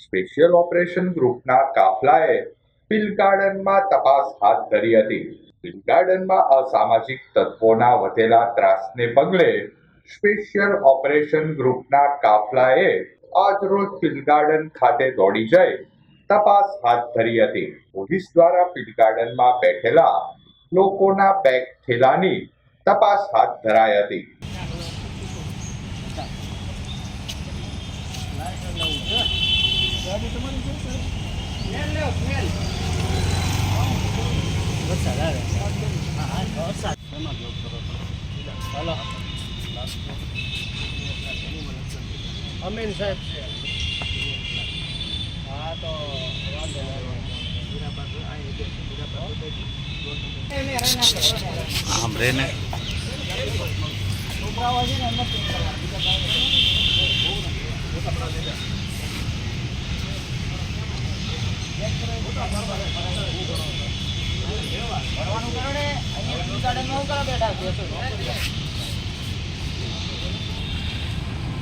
Special operation ગ્રુપના કાફલાએ pill ગાર્ડનમાં તપાસ હાથ ધરી હતી. પિલ ગાર્ડનમાં અસામાજિક તત્વોના વધેલા ત્રાસને પગલે સ્પેશિયલ ઓપરેશન ગ્રુપના કાફલાએ આજરોજ પિલ ગાર્ડન ખાતે દોડી જઈ તપાસ હાથ ધરી હતી. પોલીસ દ્વારા પિલ ગાર્ડનમાં બેઠેલા લોકોના બેગ થેલાની તપાસ હાથ ધરાઈ હતી. અમીન સાહેબ છે. હા તો સાંભળે ને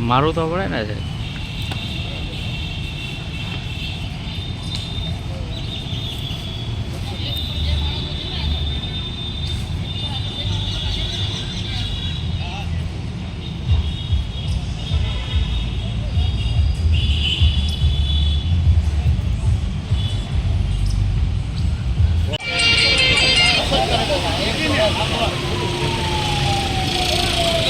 મારું તો પડે ને છે.